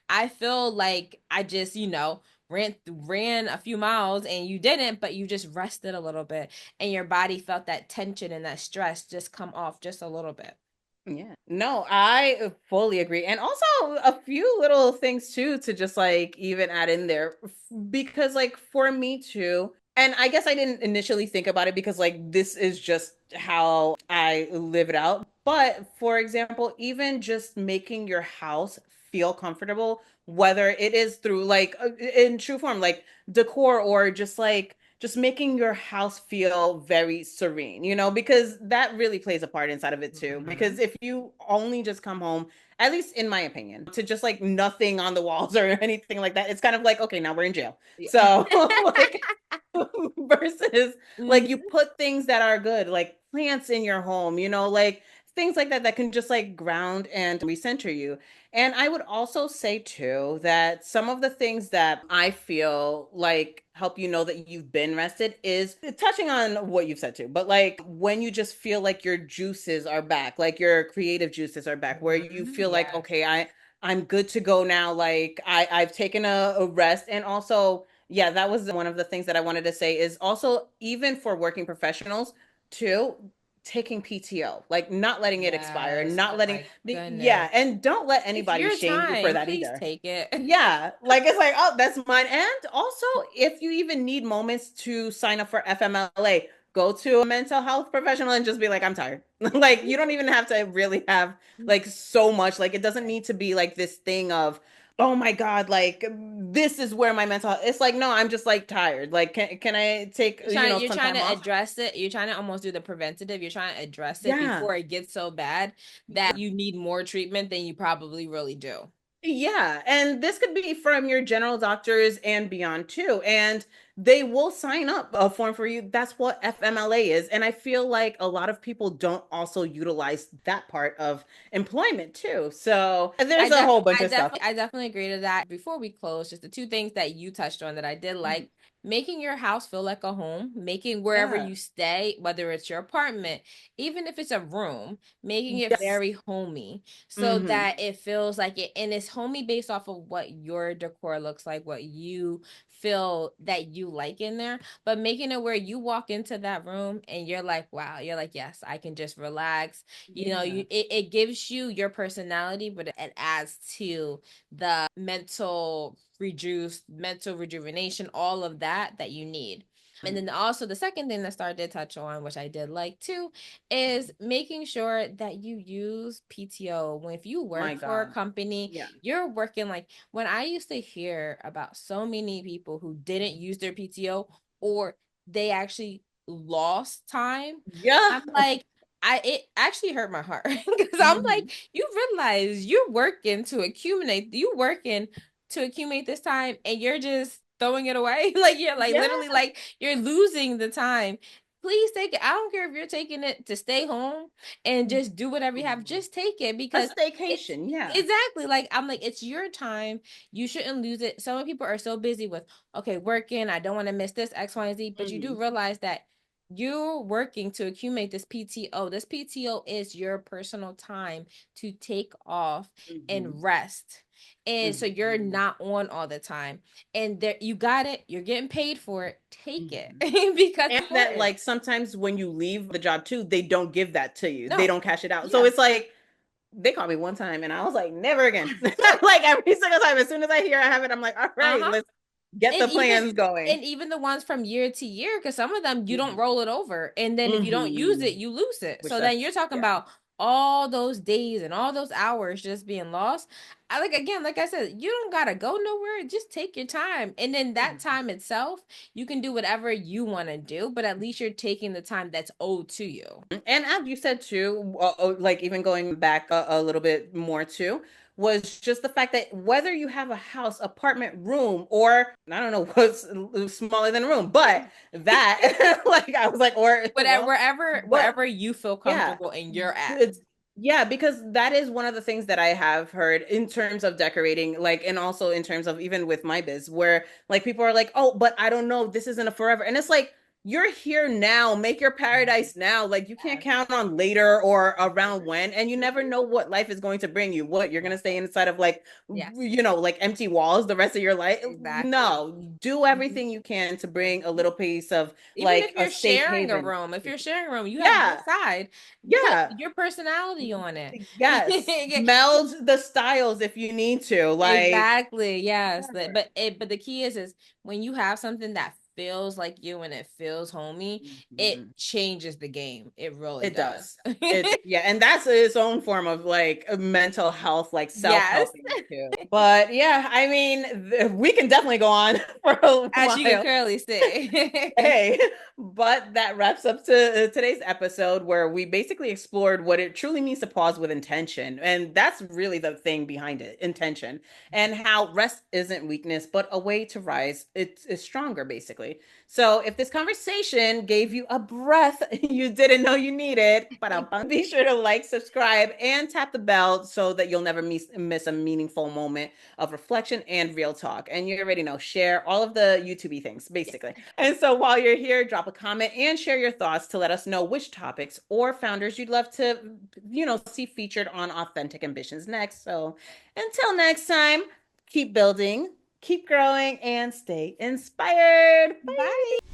I feel like I just, ran a few miles and you didn't, but you just rested a little bit and your body felt that tension and that stress just come off just a little bit.
Yeah. No, I fully agree. And also a few little things too to just like even add in there because like for me too, and I guess I didn't initially think about it because like this is just how I live it out. But for example, even just making your house feel comfortable, whether it is through like in true form, like decor or just making your house feel very serene, because that really plays a part inside of it too. Because
Mhm.
if you only just come home, at least in my opinion, to just like nothing on the walls or anything like that, it's kind of like, okay, now we're in jail.
Yeah.
So, like, versus like you
Mhm.
put things that are good, like plants in your home, like things like that can just like ground and recenter you. And I would also say too that some of the things that I feel like help you know that you've been rested is touching on what you've said too, but like when you just feel like your juices are back, like your creative juices are back, where you
Mhm.
feel like,
Yes.
okay, I'm good to go now. Like I've taken a rest. And also, yeah, that was one of the things that I wanted to say is also even for working professionals too, taking PTO, like not letting it expire,
Yes.
not
Oh
letting
my
yeah,
goodness.
and don't let
It's
anybody
your
shame you for
time.
that
Please
either.
take it.
Yeah, like it's like, oh, that's mine. And also, if you even need moments to sign up for FMLA, go to a mental health professional and just be like, I'm tired. Like, you don't even have to really have like so much. Like, it doesn't need to be like this thing of, oh my God, like this is where my mental health. It's like, no, I'm just like tired. Like, can I take,
You're
some
trying
time
to
off?
address it. You're trying to almost do the preventative. You're trying to address it
Yeah.
before it gets so bad that you need more treatment than you probably really do.
Yeah, and this could be from your general doctors and beyond too. And they will sign up a form for you. That's what FMLA is. And I feel like a lot of people don't also utilize that part of employment too. So there's a whole bunch of stuff.
I definitely agree to that. Before we close, just the two things that you touched on that I did like, making your house feel like a home, making wherever
Yeah.
you stay, whether it's your apartment, even if it's a room, making it
Yes.
very homey so
Hmm.
that it feels like it, and it's homey based off of what your decor looks like, what you feel that you like in there, but making it where you walk into that room and you're like, wow, you're like, yes, I can just relax.
Yeah.
It gives you your personality, but it adds to the mental rejuvenation, all of that you need. And then also the second thing that Star did touch on, which I did like too, is making sure that you use PTO. When if you
My
work for a
God.
company,
Yeah.
you're working like when I used to hear about so many people who didn't use their PTO or they actually lost time.
Yeah.
I'm like, it actually hurt my heart because I'm like,
Hmm.
you realize you working to accumulate this time and you're just throwing it away. Like you're like
Yeah.
literally like you're losing the time. Please take it. I don't care if you're taking it to stay home and just do whatever you have. Just take it
A
because it's
staycation. Yeah.
exactly like I'm like, it's your time. You shouldn't lose it. Some people are so busy with, okay, working. I don't want to miss this X, Y, and Z. But you do
Hmm.
realize that you're working to accumulate this PTO. This PTO is your personal time to take off
Hmm.
and rest. And so you're
Hmm.
not on all the time. And there you got it. You're getting paid for it. Take it
Hmm.
because it's
And that
important.
like sometimes when you leave the job too, they don't give that to you. They
No.
don't cash it out. So
Yeah.
it's like they called me one time and I was like, never again. Like every single time, as soon as I hear I have it, I'm like, all right,
Uh-huh.
let's get
and
the
even
plans going.
and even the ones from year to year, because some of them you don't
Hmm.
roll it over, and then if you don't use
Hmm.
it you lose it,
Which
so then
that's,
you're talking
yeah.
about all those days and all those hours just being lost. I like, again, like I said, you don't gotta go nowhere, just take your time, and then that time itself you can do whatever you want to do, but at least you're taking the time that's owed to you.
And as you said too, like even going back a little bit more too, was just the fact that whether you have a house, apartment, room, or I don't know what's smaller than a room, but that like I was like, or
Whatever,
well, but
wherever you feel
yeah.
comfortable and you're at.
It's yeah, because that is one of the things that I have heard in terms of decorating, like, and also in terms of even with my biz, where like people are like, oh, but I don't know, this isn't a forever. And it's like, you're here now, make your paradise now. Like, you can't
Yes.
count on later or around when, and you never know what life is going to bring you. What you're gonna stay inside of like,
Yes,
like empty walls the rest of your life.
exactly.
No, do everything you can to bring a little piece of
Even if
like a
you're
safe
sharing a
haven.
room, if you're sharing a room, you have your
Yeah,
side. Put
yeah.
your personality on it.
Yes, meld the styles if you need to. Like,
Exactly. Yes.
whatever.
But the key is when you have something that feels like you and it feels homey, it
Mhm.
changes the game. It really
It
does.
does. Yeah, and that's its own form of like mental health, like
Yes.
self-helping too. But yeah, I mean, we can definitely go on for a
As you can
while.
clearly see.
Hey, but that wraps up to today's episode where we basically explored what it truly means to pause with intention. And that's really the thing behind it, intention, and how rest isn't weakness, but a way to rise. It's stronger, basically. So if this conversation gave you a breath you didn't know you needed, be sure to like, subscribe, and tap the bell so that you'll never miss a meaningful moment of reflection and real talk. And you already know, share all of the YouTubey things, basically. And so while you're here, drop a comment and share your thoughts to let us know which topics or founders you'd love to, see featured on Authentic Ambitions next. So until next time, keep building, keep growing, and stay inspired.
Bye.
Bye.